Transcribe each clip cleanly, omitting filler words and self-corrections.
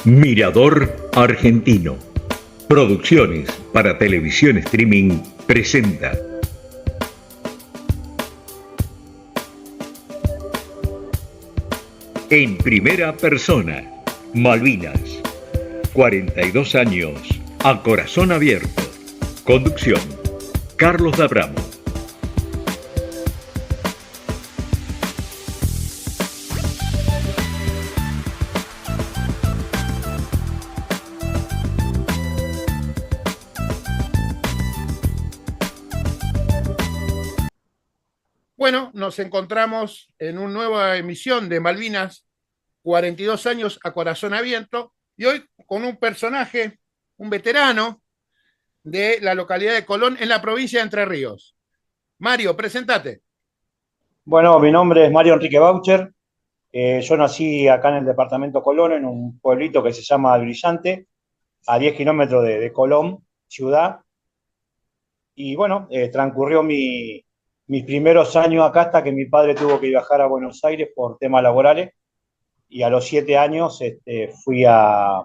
Mirador Argentino. Producciones para televisión streaming presenta. En primera persona, Malvinas. 42 años, a corazón abierto. Conducción, Carlos D'Abramo. Bueno, nos encontramos en una nueva emisión de Malvinas, 42 años a corazón abierto, y hoy con un personaje, un veterano de la localidad de Colón, en la provincia de Entre Ríos. Mario, presentate. Bueno, mi nombre es Mario Enrique Baucher. Yo nací acá en el departamento Colón, en un pueblito que se llama El Brillante, a 10 kilómetros de Colón, ciudad. Y bueno, transcurrió mis primeros años acá hasta que mi padre tuvo que viajar a Buenos Aires por temas laborales. Y a los 7 años fui a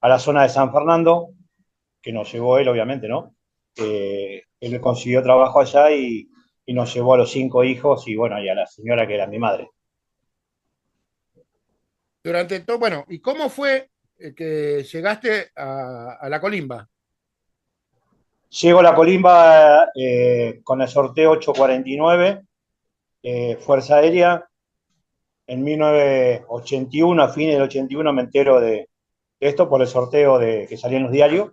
la zona de San Fernando, que nos llevó él, obviamente, ¿no? Él consiguió trabajo allá y nos llevó a los 5 hijos y bueno, y a la señora que era mi madre. Durante todo, bueno, ¿y cómo fue que llegaste a la Colimba? Llego a la Colimba con el sorteo 849, Fuerza Aérea. En 1981, a fines del 81, me entero de esto por el sorteo que salía en los diarios.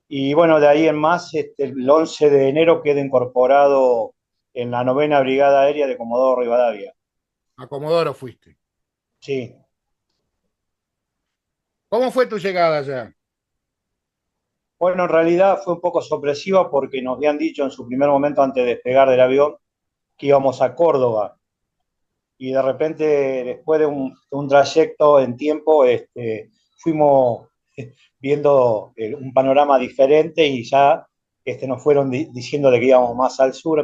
Y bueno, de ahí en más, el 11 de enero quedo incorporado en la 9ª Brigada Aérea de Comodoro Rivadavia. A Comodoro fuiste. Sí. ¿Cómo fue tu llegada allá? Bueno, en realidad fue un poco sorpresiva porque nos habían dicho en su primer momento antes de despegar del avión que íbamos a Córdoba. Y de repente, después de un trayecto en tiempo, fuimos viendo un panorama diferente y ya nos fueron diciendo de que íbamos más al sur,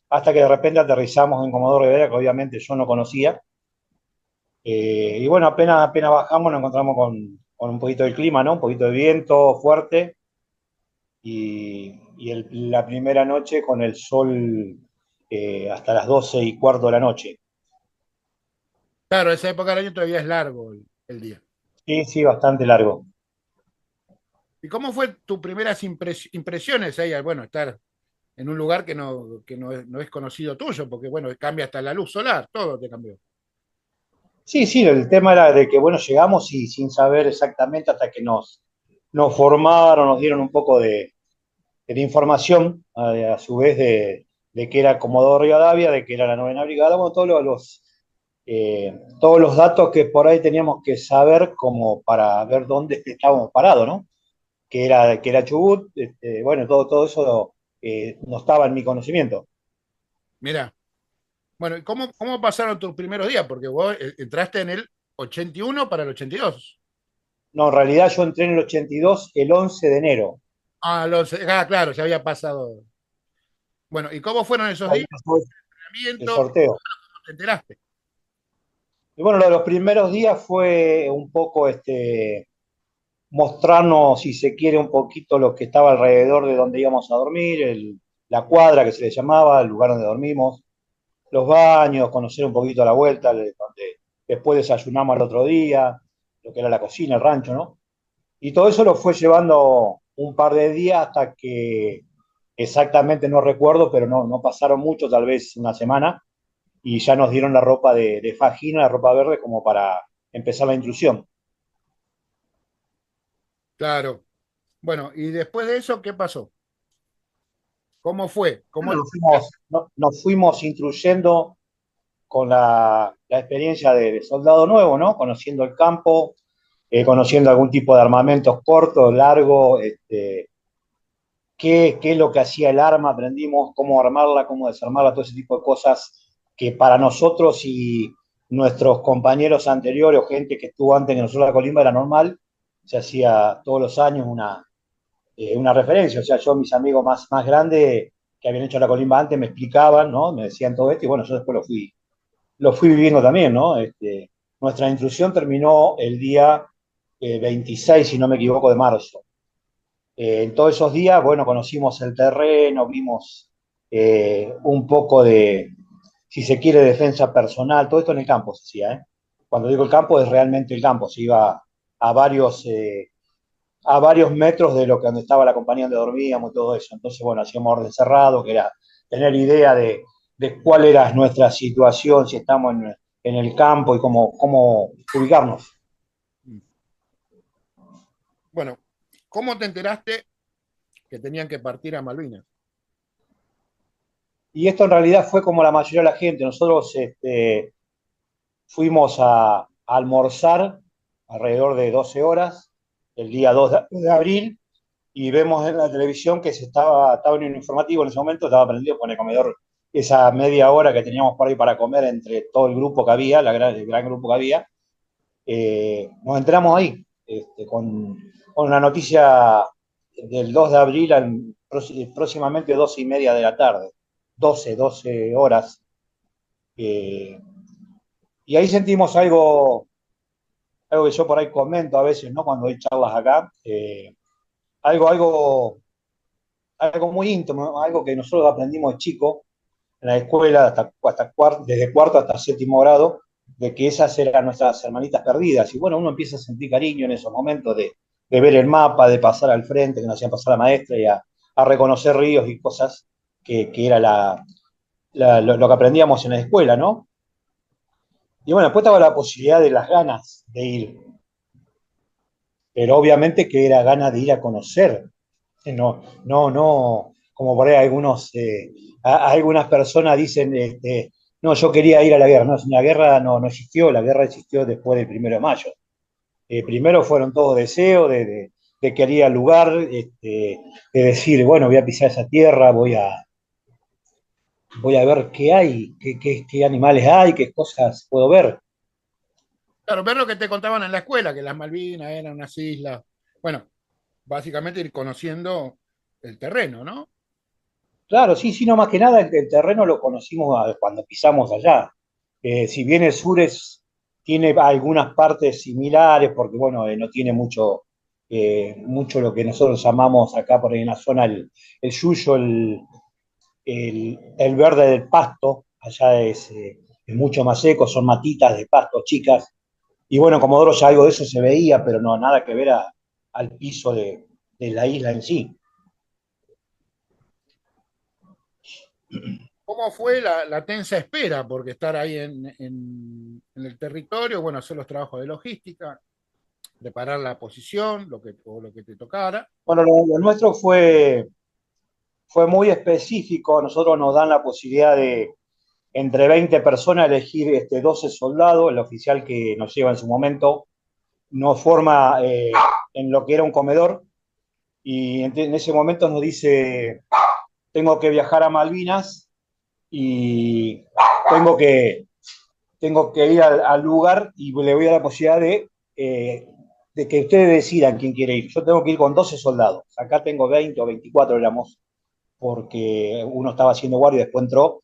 hasta que de repente aterrizamos en Comodoro Rivadavia, que obviamente yo no conocía. Y bueno, apenas bajamos nos encontramos con un poquito del clima, ¿no? Un poquito de viento fuerte y la primera noche con el sol hasta las 12:15 de la noche. Claro, esa época del año todavía es largo el día. Sí, sí, bastante largo. ¿Y cómo fue tus primeras impresiones ahí? Bueno, estar en un lugar no es conocido tuyo, porque bueno, cambia hasta la luz solar, todo te cambió. Sí, sí, el tema era de que, bueno, llegamos y sin saber exactamente hasta que nos formaron, nos dieron un poco de información, a su vez de que era Comodoro Rivadavia, de que era la 9ª Brigada, bueno, todos los datos que por ahí teníamos que saber como para ver dónde estábamos parados, ¿no? Que era Chubut, bueno, todo eso no estaba en mi conocimiento. Mira, bueno, ¿y cómo pasaron tus primeros días? Porque vos entraste en el 81 para el 82. No, en realidad yo entré en el 82, el 11 de enero. Claro, ya había pasado. Bueno, ¿y cómo fueron esos Ahí días fue de el entrenamiento? sorteo. ¿Cómo te enteraste? Y bueno, lo de los primeros días fue un poco mostrarnos, si se quiere, un poquito lo que estaba alrededor de donde íbamos a dormir, la cuadra que se le llamaba, el lugar donde dormimos, los baños, conocer un poquito la vuelta, donde después desayunamos al otro día, lo que era la cocina, el rancho, ¿no? Y todo eso lo fue llevando un par de días hasta que exactamente no recuerdo, pero no pasaron mucho, tal vez una semana, y ya nos dieron la ropa de fajina, la ropa verde, como para empezar la intrusión. Claro. Bueno, y después de eso, ¿qué pasó? ¿Cómo fue? ¿Cómo Bueno, era? nos fuimos instruyendo con la experiencia de soldado nuevo, ¿no? Conociendo el campo, conociendo algún tipo de armamentos cortos, largos, qué es lo que hacía el arma, aprendimos cómo armarla, cómo desarmarla, todo ese tipo de cosas que para nosotros y nuestros compañeros anteriores o gente que estuvo antes que nosotros en la Colimba era normal, se hacía todos los años una referencia, o sea, yo mis amigos más grandes que habían hecho la Colimba antes me explicaban, ¿no? Me decían todo esto y bueno, yo después lo fui viviendo también, ¿no? Nuestra instrucción terminó el día 26, si no me equivoco, de marzo. En todos esos días, bueno, conocimos el terreno, vimos un poco de, si se quiere, defensa personal, todo esto en el campo se hacía, ¿eh? Cuando digo el campo, es realmente el campo, se iba a varios metros de lo que donde estaba la compañía donde dormíamos y todo eso. Entonces, bueno, hacíamos orden cerrado, que era tener idea de cuál era nuestra situación, si estamos en el campo y cómo ubicarnos. Bueno, ¿cómo te enteraste que tenían que partir a Malvinas? Y esto en realidad fue como la mayoría de la gente. Nosotros fuimos a almorzar alrededor de 12 horas, el día 2 de abril, y vemos en la televisión que estaba en un informativo en ese momento, estaba prendido con el comedor, esa media hora que teníamos por ahí para comer entre todo el grupo que había, el gran grupo que había. Nos enteramos ahí, con la noticia del 2 de abril, próximamente 12:30 de la tarde, 12 horas. Eh, y ahí sentimos algo que yo por ahí comento a veces, ¿no? Cuando hay charlas acá, algo, algo, algo muy íntimo, algo que nosotros aprendimos de chico en la escuela, desde cuarto hasta séptimo grado, de que esas eran nuestras hermanitas perdidas. Y bueno, uno empieza a sentir cariño en esos momentos de ver el mapa, de pasar al frente, que nos hacían pasar la maestra, y a reconocer ríos y cosas que era lo que aprendíamos en la escuela, ¿no? Y bueno, después estaba la posibilidad de las ganas de ir, pero obviamente que era ganas de ir a conocer, no, no, no, como por ahí algunas personas dicen, no, yo quería ir a la guerra. No, la guerra no existió, la guerra existió después del 1 de mayo. Primero fueron todos deseos de querer ir al lugar, de decir, bueno, voy a pisar esa tierra, voy a ver qué hay, qué animales hay, qué cosas puedo ver. Claro, ver lo que te contaban en la escuela, que las Malvinas eran unas islas. Bueno, básicamente ir conociendo el terreno, ¿no? Claro, sí, sí, no, más que nada el terreno lo conocimos cuando pisamos allá. Si bien el sur tiene algunas partes similares, porque bueno, no tiene mucho lo que nosotros llamamos acá por ahí en la zona el yuyo, el verde del pasto, allá es mucho más seco, son matitas de pasto chicas. Y bueno, en Comodoro ya algo de eso se veía, pero no, nada que ver al piso de la isla en sí. ¿Cómo fue la tensa espera? Porque estar ahí en el territorio, bueno, hacer los trabajos de logística, preparar la posición, lo que te tocara. Bueno, lo nuestro fue muy específico. Nosotros nos dan la posibilidad de, entre 20 personas, elegir 12 soldados. El oficial que nos lleva en su momento nos forma en lo que era un comedor y en ese momento nos dice, tengo que viajar a Malvinas y tengo que, tengo que ir al lugar y le voy a dar la posibilidad de que ustedes decidan quién quiere ir. Yo tengo que ir con 12 soldados. Acá tengo 20 o 24 éramos, porque uno estaba haciendo guardia y después entró.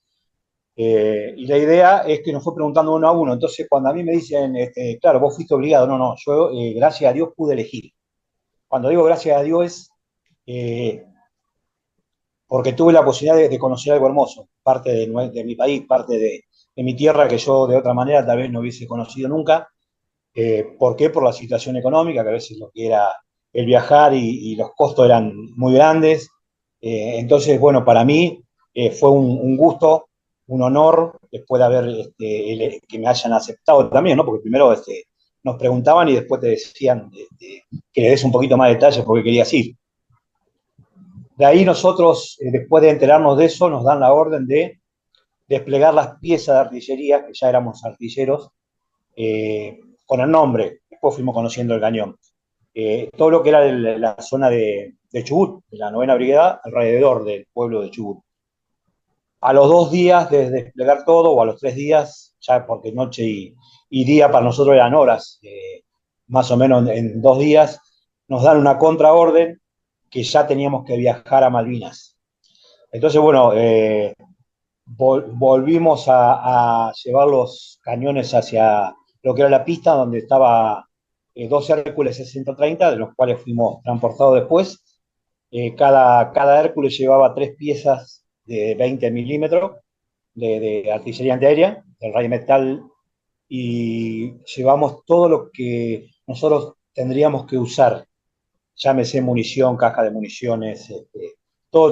Y la idea es que nos fue preguntando uno a uno. Entonces, cuando a mí me dicen, claro, vos fuiste obligado, no, no, yo, gracias a Dios, pude elegir. Cuando digo gracias a Dios es porque tuve la posibilidad de conocer algo hermoso, parte de mi país, parte de mi tierra que yo de otra manera tal vez no hubiese conocido nunca. ¿Por qué? Por la situación económica, que a veces lo que era el viajar y los costos eran muy grandes. Entonces, bueno, para mí fue un gusto, un honor, después de haber que me hayan aceptado también, ¿no? Porque primero nos preguntaban y después te decían que le des un poquito más de detalles porque querías ir. De ahí nosotros, después de enterarnos de eso, nos dan la orden de desplegar las piezas de artillería, que ya éramos artilleros, con el nombre. Después fuimos conociendo el cañón. Todo lo que era la zona de Chubut, de la 9ª Brigada, alrededor del pueblo de Chubut. A los 2 días de desplegar todo, o a los 3 días, ya porque noche y día para nosotros eran horas, más o menos en 2 días, nos dan una contraorden que ya teníamos que viajar a Malvinas. Entonces, bueno, volvimos a llevar los cañones hacia lo que era la pista donde estaba dos Hércules 630, de los cuales fuimos transportados después. Cada Hércules llevaba tres piezas de 20 milímetros de artillería antiaérea, del Rheinmetall, y llevamos todo lo que nosotros tendríamos que usar, llámese munición, caja de municiones, todo,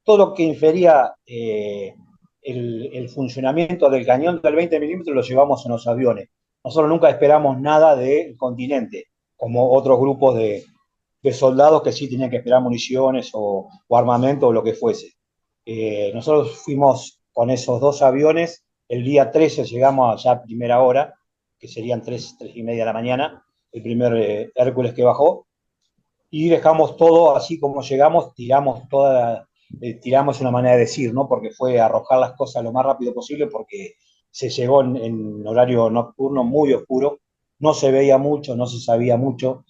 todo lo que infería el funcionamiento del cañón del 20 milímetros lo llevamos en los aviones. Nosotros nunca esperamos nada del continente, como otros grupos de soldados que sí tenían que esperar municiones o armamento o lo que fuese. Nosotros fuimos con esos dos aviones, el día 13 llegamos allá a primera hora, que serían 3:30 de la mañana, el primer Hércules que bajó, y dejamos todo así como llegamos, tiramos una manera de decir, ¿no? Porque fue arrojar las cosas lo más rápido posible, porque se llegó en horario nocturno muy oscuro, no se veía mucho, no se sabía mucho,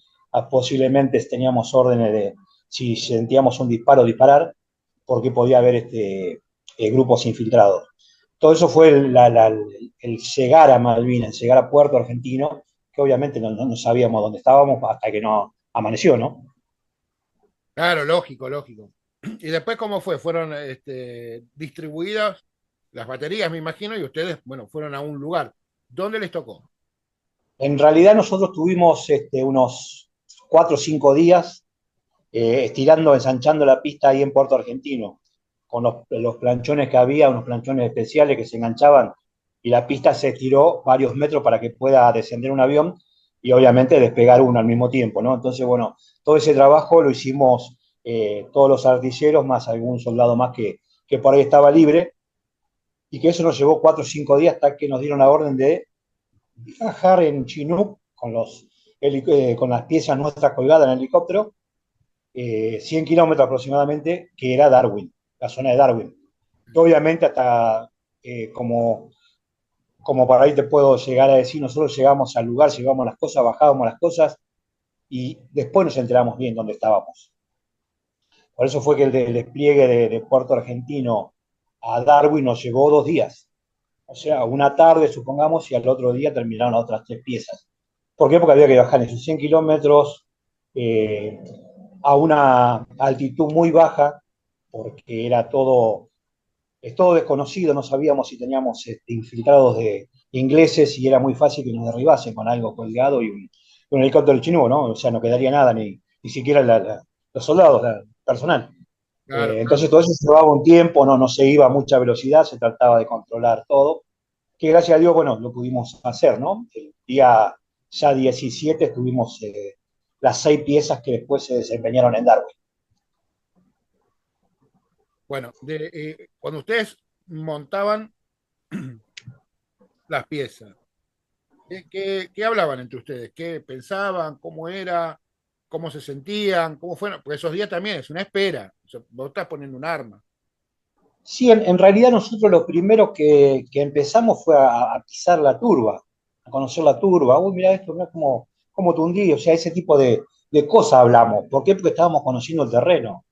posiblemente teníamos órdenes de, si sentíamos un disparo, disparar, porque podía haber grupos infiltrados. Todo eso fue el llegar a Malvinas, llegar a Puerto Argentino, que obviamente no sabíamos dónde estábamos hasta que no amaneció, ¿no? Claro, lógico, lógico. ¿Y después cómo fue? ¿Fueron distribuidas las baterías, me imagino, y ustedes, bueno, fueron a un lugar? ¿Dónde les tocó? En realidad nosotros tuvimos unos 4 o 5 días estirando, ensanchando la pista ahí en Puerto Argentino, con los planchones que había, unos planchones especiales que se enganchaban, y la pista se estiró varios metros para que pueda descender un avión y obviamente despegar uno al mismo tiempo, ¿no? Entonces, bueno, todo ese trabajo lo hicimos todos los artilleros, más algún soldado más que por ahí estaba libre, y que eso nos llevó 4 o 5 días hasta que nos dieron la orden de viajar en Chinook con las piezas nuestras colgadas en el helicóptero, 100 kilómetros aproximadamente, que era Darwin, la zona de Darwin. Obviamente hasta como para ahí te puedo llegar a decir, nosotros llegamos al lugar, llevamos las cosas, bajábamos las cosas y después nos enteramos bien dónde estábamos. Por eso fue que el despliegue de Puerto Argentino a Darwin nos llevó 2 días. O sea, una tarde, supongamos, y al otro día terminaron las otras tres piezas. ¿Por qué? Porque había que bajar esos 100 kilómetros eh, a una altitud muy baja, porque es todo desconocido, no sabíamos si teníamos infiltrados de ingleses y era muy fácil que nos derribasen con algo colgado y un helicóptero chino, ¿no? O sea, no quedaría nada, ni siquiera los soldados, el personal. Claro, claro. Entonces todo eso llevaba un tiempo, no se iba a mucha velocidad, se trataba de controlar todo, que gracias a Dios, bueno, lo pudimos hacer, ¿no? El día ya 17 tuvimos las 6 piezas que después se desempeñaron en Darwin. Bueno, cuando ustedes montaban las piezas, ¿qué hablaban entre ustedes? ¿Qué pensaban? ¿Cómo era? ¿Cómo se sentían? ¿Cómo fueron? Porque esos días también es una espera. O sea, vos estás poniendo un arma. Sí, en realidad nosotros lo primero que empezamos fue a pisar la turba, a conocer la turba. Uy, mira esto, mira cómo tundí, o sea, ese tipo de cosas hablamos. ¿Por qué? Porque estábamos conociendo el terreno.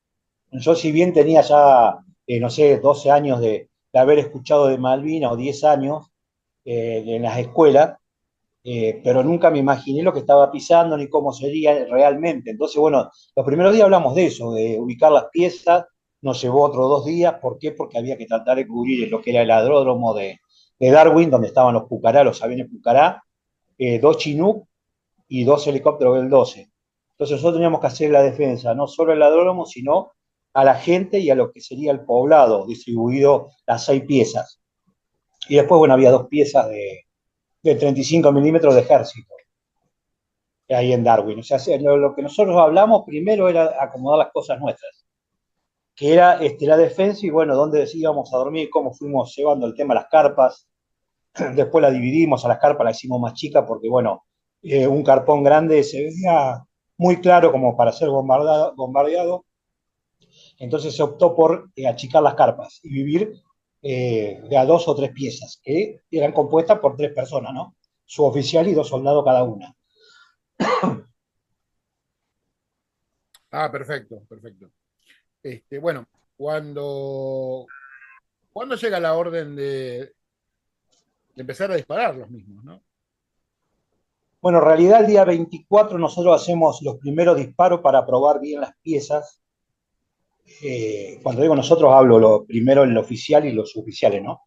Yo, si bien tenía ya, no sé, 12 años de haber escuchado de Malvinas o 10 años en las escuelas, pero nunca me imaginé lo que estaba pisando ni cómo sería realmente. Entonces, bueno, los primeros días hablamos de eso, de ubicar las piezas, nos llevó otros 2 días, ¿por qué? Porque había que tratar de cubrir lo que era el aeródromo de Darwin, donde estaban los Pucará, los aviones Pucará, dos Chinook y dos helicópteros Bell-12. Entonces nosotros teníamos que hacer la defensa, no solo el aeródromo, sino a la gente y a lo que sería el poblado, distribuido las 6 piezas. Y después, bueno, había 2 piezas de 35 milímetros de ejército ahí en Darwin. O sea, lo que nosotros hablamos primero era acomodar las cosas nuestras, que era la defensa y bueno, dónde íbamos a dormir, cómo fuimos llevando el tema de las carpas. Después la dividimos, a las carpas la hicimos más chica porque bueno, un carpón grande se veía muy claro como para ser bombardeado. Entonces se optó por achicar las carpas y vivir de a 2 o 3 piezas, que eran compuestas por 3 personas, ¿no? Su oficial y 2 soldados cada una. Ah, perfecto, perfecto. Bueno, cuando llega la orden de empezar a disparar los mismos, ¿no? Bueno, en realidad el día 24 nosotros hacemos los primeros disparos para probar bien las piezas. Cuando digo nosotros hablo lo primero el oficial y los suboficiales, ¿no?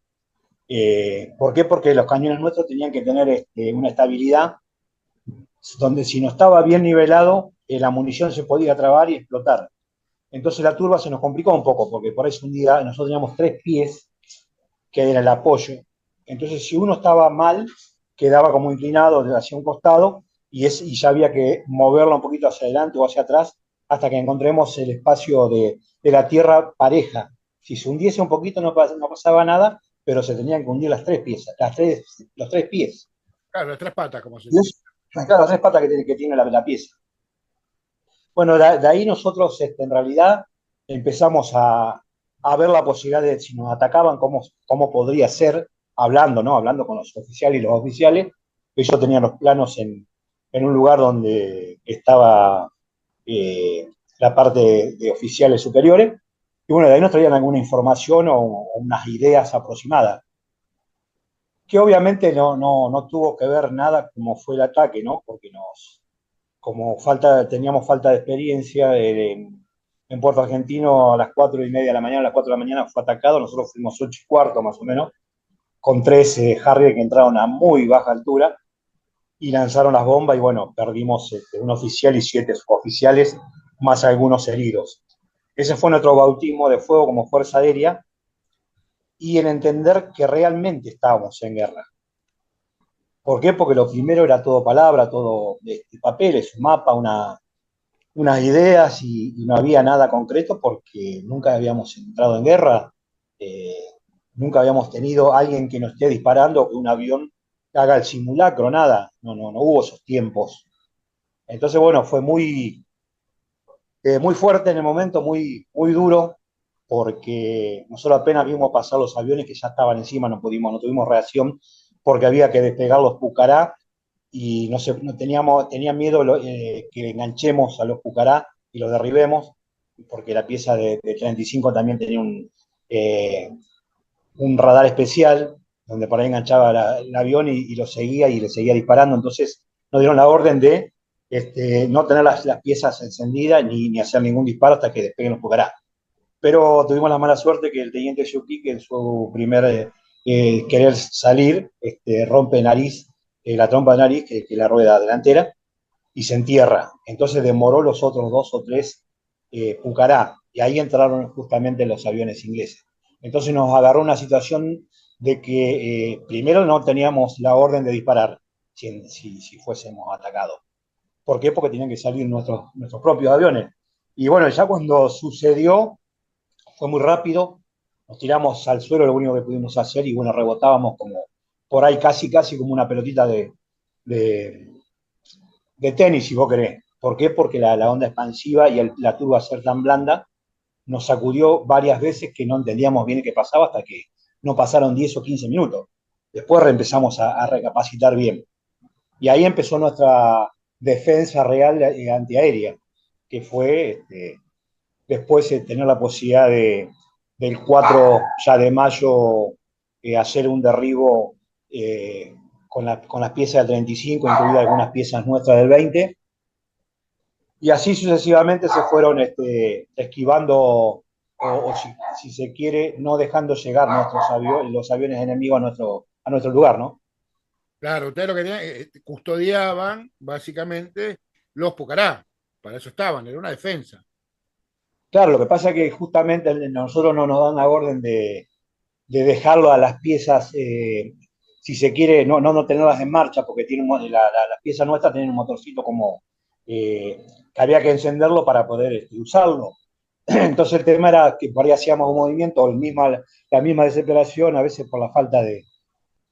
¿Por qué? Porque los cañones nuestros tenían que tener una estabilidad donde si no estaba bien nivelado, la munición se podía trabar y explotar. Entonces la turba se nos complicó un poco, porque por eso un día nosotros teníamos 3 pies, que era el apoyo. Entonces si uno estaba mal, quedaba como inclinado hacia un costado y ya había que moverlo un poquito hacia adelante o hacia atrás hasta que encontremos el espacio de la tierra pareja. Si se hundiese un poquito no pasaba nada, pero se tenían que hundir las 3 piezas, los 3 pies. Claro, las tres patas, como se Y dice. es, claro, las 3 patas que tiene la pieza. Bueno, de ahí nosotros en realidad empezamos a ver la posibilidad de si nos atacaban, cómo podría ser, hablando, ¿no? Hablando con los oficiales y los oficiales. Ellos tenían los planos en un lugar donde estaba la parte de oficiales superiores. Y bueno, de ahí nos traían alguna información o unas ideas aproximadas, que obviamente no tuvo que ver nada como fue el ataque, ¿no? Porque teníamos falta de experiencia, en Puerto Argentino a las 4:30 de la mañana, a las 4 de la mañana fue atacado, nosotros fuimos 8:15 más o menos, con 13 Harrier que entraron a muy baja altura y lanzaron las bombas y bueno, perdimos un oficial y 7 suboficiales, más algunos heridos. Ese fue nuestro bautismo de fuego como Fuerza Aérea y en entender que realmente estábamos en guerra. ¿Por qué? Porque lo primero era todo palabra, todo papeles, un mapa, unas ideas y no había nada concreto porque nunca habíamos entrado en guerra, eh, nunca habíamos tenido alguien que nos esté disparando, que un avión haga el simulacro, nada, no hubo esos tiempos. Entonces, bueno, fue muy fuerte en el momento, muy duro, porque nosotros apenas vimos pasar los aviones que ya estaban encima, no tuvimos reacción porque había que despegar los Pucará y no tenía miedo que enganchemos a los Pucará y los derribemos, porque la pieza de 35 también tenía un radar especial, donde por ahí enganchaba el avión y lo seguía y le seguía disparando. Entonces nos dieron la orden de no tener las piezas encendidas ni hacer ningún disparo hasta que despeguen los Pucará. Pero tuvimos la mala suerte que el teniente Yuki, que en su primer querer salir, rompe nariz, la trompa de nariz, que es la rueda delantera, y se entierra. Entonces demoró los otros 2 o 3 Pucará, y ahí entraron justamente los aviones ingleses. Entonces nos agarró una situación de que primero no teníamos la orden de disparar si fuésemos atacados. ¿Por qué? Porque tenían que salir nuestros propios aviones. Y bueno, ya cuando sucedió, fue muy rápido, nos tiramos al suelo, lo único que pudimos hacer, y bueno, rebotábamos como por ahí casi como una pelotita de, de tenis, si vos querés. ¿Por qué? Porque la onda expansiva y la turba ser tan blanda nos sacudió varias veces que no entendíamos bien qué pasaba hasta que no pasaron 10 o 15 minutos. Después empezamos a recapacitar bien. Y ahí empezó nuestra defensa real antiaérea, que fue después tener la posibilidad del 4 ya de mayo hacer un derribo con las piezas del 35, incluidas algunas piezas nuestras del 20, y así sucesivamente se fueron esquivando, si se quiere, no dejando llegar los aviones enemigos a nuestro lugar, ¿no? Claro, ustedes lo que tenían, custodiaban básicamente los Pucará. Para eso estaban, era una defensa. Claro, lo que pasa es que justamente nosotros no nos dan la orden de dejarlo a las piezas, si se quiere, no tenerlas en marcha, porque las piezas nuestras tienen un motorcito como que había que encenderlo para poder usarlo. Entonces el tema era que por ahí hacíamos un movimiento, la misma desesperación, a veces por la falta de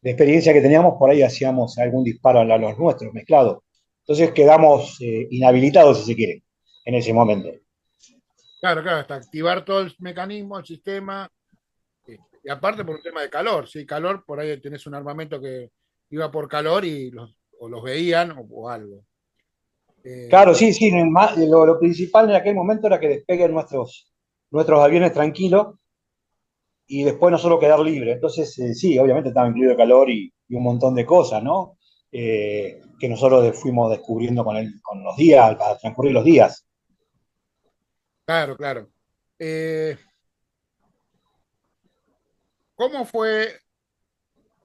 experiencia que teníamos, por ahí hacíamos algún disparo a los nuestros mezclados. Entonces quedamos inhabilitados, si se quiere, en ese momento. Claro, claro, hasta activar todo el mecanismo, el sistema. Y aparte por un tema de calor, sí, calor, por ahí tenés un armamento que iba por calor o los veían o algo. Claro, sí, sí, lo principal en aquel momento era que despeguen nuestros aviones tranquilos y después nosotros quedar libres. Entonces, sí, obviamente estaba incluido el calor y un montón de cosas, ¿no? que nosotros fuimos descubriendo con los días, al transcurrir los días. Claro, claro. Eh, ¿Cómo fue?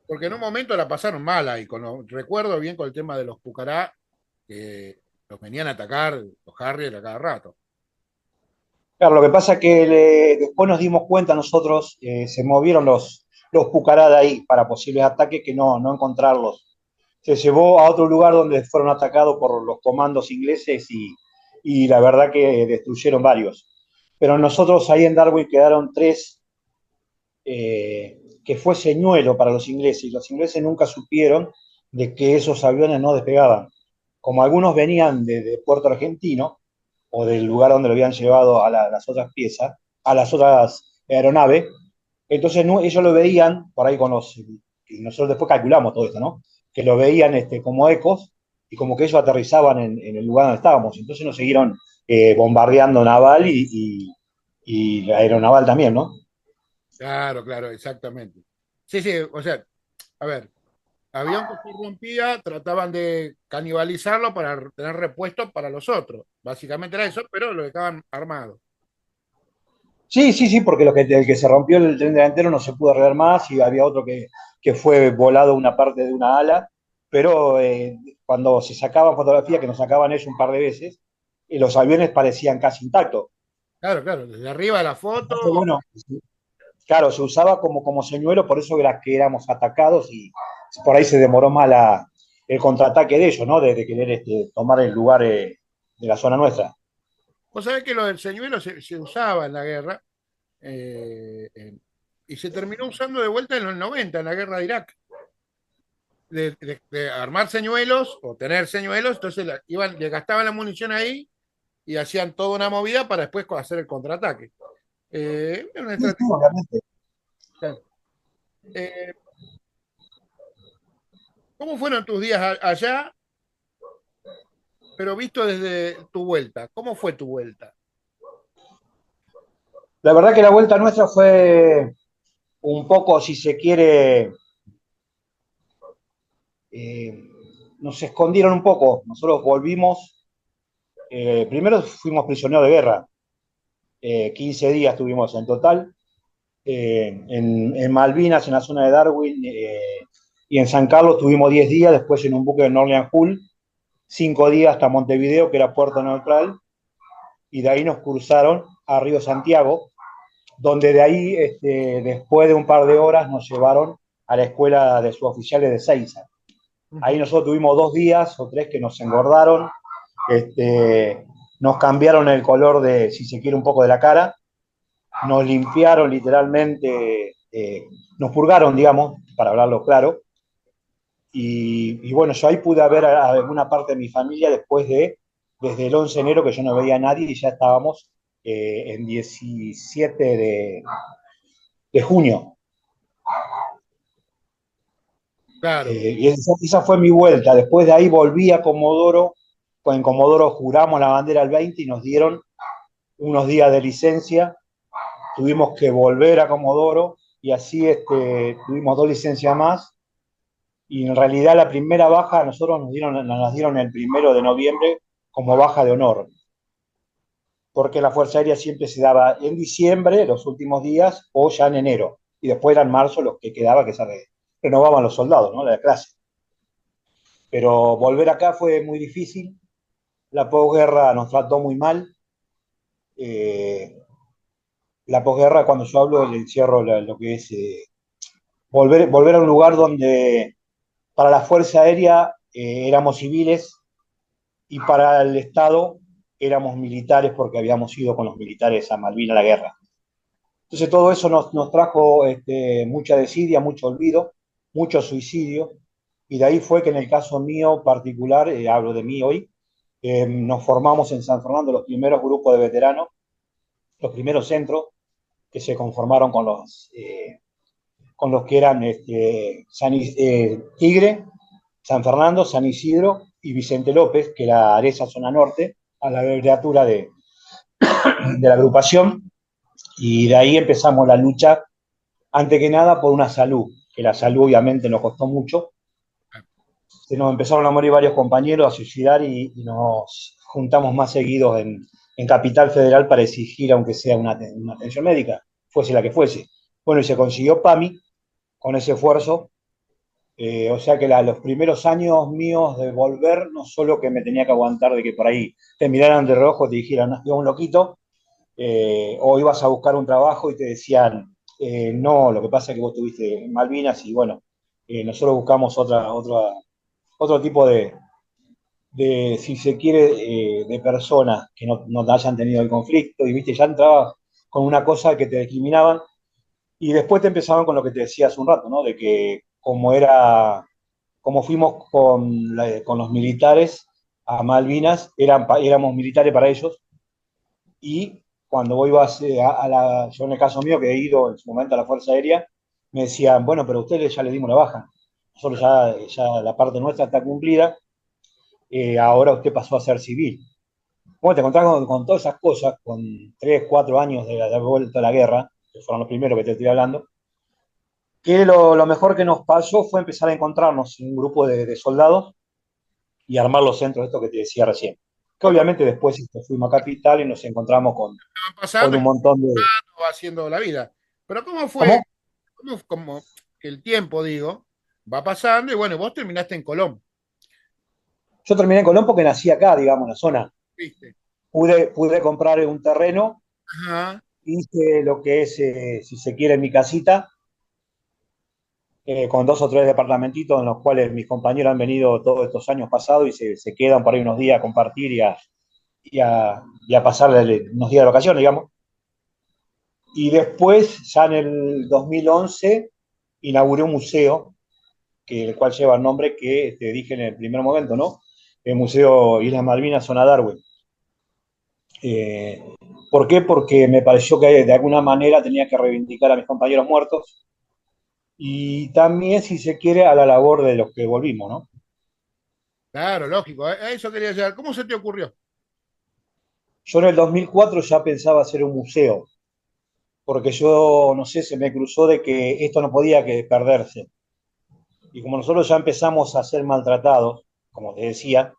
Porque en un momento la pasaron mal ahí, recuerdo bien con el tema de los Pucará, que los venían a atacar los Harrier a cada rato. Claro, lo que pasa es que después nos dimos cuenta nosotros, se movieron los Pucará de ahí para posibles ataques que no encontrarlos. Se llevó a otro lugar donde fueron atacados por los comandos ingleses y la verdad que destruyeron varios. Pero nosotros ahí en Darwin quedaron tres, que fue señuelo para los ingleses, y los ingleses nunca supieron de que esos aviones no despegaban. Como algunos venían de Puerto Argentino, o del lugar donde lo habían llevado a las otras piezas, a las otras aeronaves, entonces ellos lo veían por ahí y nosotros después calculamos todo esto, ¿no? Que lo veían como ecos y como que ellos aterrizaban en el lugar donde estábamos. Entonces nos siguieron bombardeando naval y aeronaval también, ¿no? Claro, claro, exactamente. Sí, sí, o sea, a ver, avión que se rompía, trataban de canibalizarlo para tener repuestos para los otros. Básicamente era eso, pero lo dejaban armado. Sí, sí, sí, porque el que se rompió el tren delantero no se pudo arreglar más y había otro que fue volado una parte de una ala, pero cuando se sacaban fotografías, que nos sacaban ellos un par de veces, los aviones parecían casi intactos. Claro, claro, desde arriba la foto. Entonces, bueno, claro, se usaba como señuelo, por eso era que éramos atacados y por ahí se demoró más el contraataque de ellos, ¿no? De querer tomar el lugar de la zona nuestra. Vos sabés que lo del señuelo se usaba en la guerra eh, eh, y se terminó usando de vuelta en los 90 en la guerra de Irak. De armar señuelos o tener señuelos, entonces le gastaban la munición ahí y hacían toda una movida para después hacer el contraataque. Una Sí, sí, estrategia. obviamente. Eh, ¿Cómo fueron tus días allá, pero visto desde tu vuelta? ¿Cómo fue tu vuelta? La verdad que la vuelta nuestra fue un poco, si se quiere, eh, nos escondieron un poco. Nosotros volvimos, primero fuimos prisioneros de guerra, 15 días tuvimos en total, en Malvinas, en la zona de Darwin, y en San Carlos tuvimos 10 días, después en un buque de Orleans Hull, 5 días hasta Montevideo, que era puerto neutral, y de ahí nos cruzaron a Río Santiago, donde de ahí, después de un par de horas, nos llevaron a la escuela de suboficiales de Seiza. Ahí nosotros tuvimos 2 días o 3 que nos engordaron, nos cambiaron el color de, si se quiere, un poco de la cara, nos limpiaron literalmente, nos purgaron, digamos, para hablarlo claro, y bueno, yo ahí pude ver a alguna parte de mi familia desde el 11 de enero que yo no veía a nadie y ya estábamos en 17 de junio. Claro, Y esa fue mi vuelta. Después de ahí volví a Comodoro. Pues en Comodoro juramos la bandera el 20 y nos dieron unos días de licencia. Tuvimos que volver a Comodoro y así tuvimos 2 licencias más. Y en realidad la primera baja a nosotros nos dieron el 1 de noviembre como baja de honor. Porque la Fuerza Aérea siempre se daba en diciembre, los últimos días, o ya en enero. Y después era en marzo los que quedaba que se renovaban los soldados, ¿no? La clase. Pero volver acá fue muy difícil. La posguerra nos trató muy mal. Eh, la posguerra, cuando yo hablo, le encierro lo que es volver a un lugar donde para la Fuerza Aérea éramos civiles y para el Estado éramos militares porque habíamos ido con los militares a Malvinas a la guerra. Entonces todo eso nos trajo mucha desidia, mucho olvido, mucho suicidio, y de ahí fue que en el caso mío particular, hablo de mí hoy, nos formamos en San Fernando los primeros grupos de veteranos, los primeros centros que se conformaron con los que eran Tigre, San Fernando, San Isidro y Vicente López, que era de esa zona norte, a la abreviatura de la agrupación, y de ahí empezamos la lucha, antes que nada por una salud, que la salud obviamente nos costó mucho, se nos empezaron a morir varios compañeros, a suicidar y nos juntamos más seguidos en Capital Federal para exigir, aunque sea una atención médica, fuese la que fuese. Bueno, y se consiguió PAMI con ese esfuerzo. O sea que los primeros años míos de volver, no solo que me tenía que aguantar de que por ahí te miraran de reojo, te dijeran, no, un loquito, o ibas a buscar un trabajo y te decían, no, lo que pasa es que vos tuviste en Malvinas y bueno, nosotros buscamos otro tipo si se quiere, de personas que no hayan tenido el conflicto y viste, ya entrabas con una cosa que te discriminaban y después te empezaban con lo que te decía hace un rato, ¿no? De que como fuimos con los militares a Malvinas, éramos militares para ellos y cuando vos ibas yo en el caso mío, que he ido en su momento a la Fuerza Aérea, me decían, bueno, pero a ustedes ya le dimos la baja, nosotros ya la parte nuestra está cumplida, ahora usted pasó a ser civil. Bueno, te encontrás con todas esas cosas, con 3, 4 años de haber vuelto a la guerra, que fueron los primeros que te estoy hablando, que lo mejor que nos pasó fue empezar a encontrarnos en un grupo de soldados y armar los centros, esto que te decía recién. Que ¿Cómo obviamente después fuimos a Capital y nos encontramos va con pasando y un montón de... va haciendo la vida? Pero ¿cómo fue? ¿Cómo? Como que el tiempo, digo, va pasando y bueno, vos terminaste en Colón, Yo terminé en Colón porque nací acá, digamos, en la zona. ¿viste? Pude comprar un terreno, Ajá. hice lo que es, si se quiere, mi casita, con 2 o 3 departamentitos en los cuales mis compañeros han venido todos estos años pasados y se quedan por ahí unos días a compartir y a pasarle unos días de vacaciones, digamos. Y después, ya en el 2011, inauguré un museo, el cual lleva el nombre que te dije en el primer momento, ¿no? El Museo Islas Malvinas, Zona Darwin. Eh, ¿Por qué? Porque me pareció que de alguna manera tenía que reivindicar a mis compañeros muertos y también, si se quiere, a la labor de los que volvimos, ¿no? Claro, lógico. A eso quería llegar. ¿Cómo se te ocurrió? Yo en el 2004 ya pensaba hacer un museo, porque yo, no sé, se me cruzó de que esto no podía que perderse. Y como nosotros ya empezamos a ser maltratados, como te decía,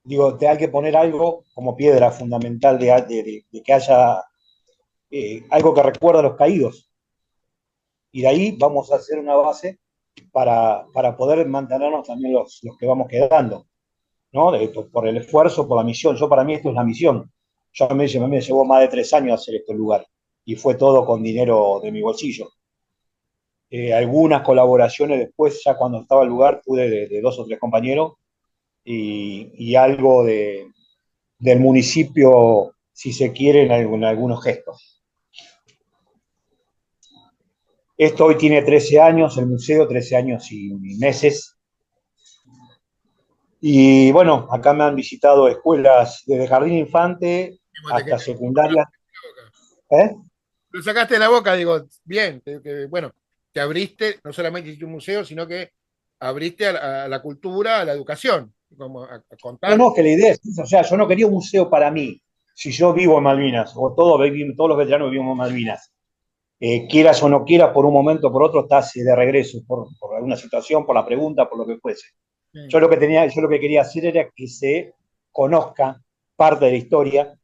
digo, te hay que poner algo como piedra fundamental de que haya algo que recuerda a los caídos. Y de ahí vamos a hacer una base para poder mantenernos también los que vamos quedando, ¿no? Por el esfuerzo, por la misión. Para mí esto es la misión. Me llevó más de 3 años hacer este lugar y fue todo con dinero de mi bolsillo. Algunas colaboraciones después, ya cuando estaba el lugar, pude de 2 o 3 compañeros y algo del municipio, si se quiere, en algunos gestos. Esto hoy tiene 13 años, el museo 13 años y meses. Y bueno, acá me han visitado escuelas desde jardín infante Mismo te hasta quedaste secundaria. con la boca. ¿Eh? Lo sacaste de la boca, digo, bien, bueno, te abriste, no solamente hiciste un museo, sino que abriste a la cultura, a la educación, como a No, contar. no, que la idea es esa. O sea, yo no quería un museo para mí. Si yo vivo en Malvinas, o todos los veteranos vivimos en Malvinas, quieras o no quieras, por un momento o por otro, estás de regreso, por alguna situación, por la pregunta, por lo que fuese. Sí. Yo lo que quería hacer era que se conozca parte de la historia,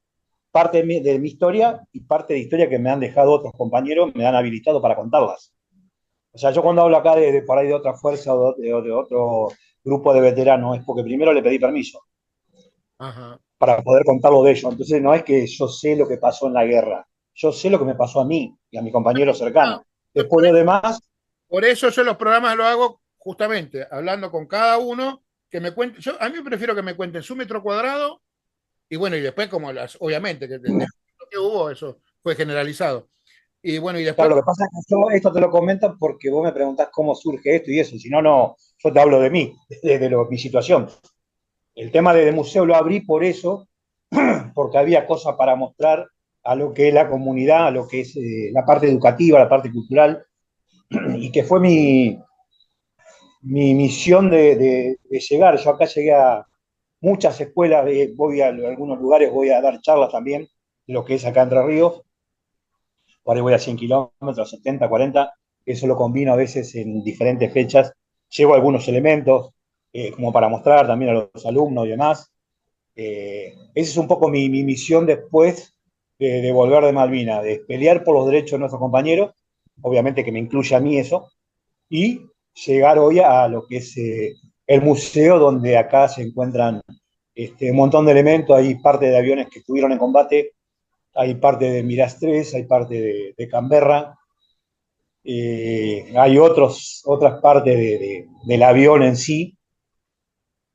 parte de mi historia y parte de historia que me han dejado otros compañeros, me han habilitado para contarlas. O sea, yo cuando hablo acá por ahí de otra fuerza o de otro grupo de veteranos, es porque primero le pedí permiso Ajá. para poder contarlo de ellos. Entonces no es que yo sé lo que pasó en la guerra, yo sé lo que me pasó a mí y a mi compañero Ah, cercano. Después lo demás, por eso yo los programas lo hago justamente hablando con cada uno, que me cuente, yo a mí prefiero que me cuenten su metro cuadrado y bueno, y después como obviamente, lo que hubo, eso fue generalizado. Y bueno, y después, claro, lo que pasa es que esto te lo comentan porque vos me preguntás cómo surge esto y eso, si no, no, yo te hablo de mí, mi situación. El tema de museo lo abrí por eso, porque había cosas para mostrar a lo que es la comunidad, a lo que es la parte educativa, la parte cultural, y que fue mi misión de llegar. Yo acá llegué a muchas escuelas, voy a algunos lugares, voy a dar charlas también, de lo que es acá Entre Ríos, por ahí voy a 100 kilómetros, 70, 40, eso lo combino a veces en diferentes fechas, llevo algunos elementos, como para mostrar también a los alumnos y demás. Esa es un poco mi misión después de volver de Malvinas, de pelear por los derechos de nuestros compañeros, obviamente que me incluye a mí eso, y llegar hoy a lo que es el museo, donde acá se encuentran un montón de elementos, hay parte de aviones que estuvieron en combate, hay parte de Mirage 3, hay parte de Canberra, hay otras partes del avión en sí,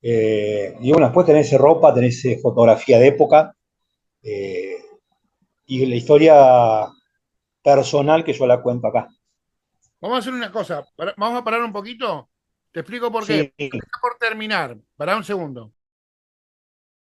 y bueno, después tenés ropa, tenés fotografía de época, eh, y la historia personal que yo la cuento acá. Vamos a hacer una cosa, vamos a parar un poquito. Te explico por qué. Sí, Está por terminar. Pará un segundo.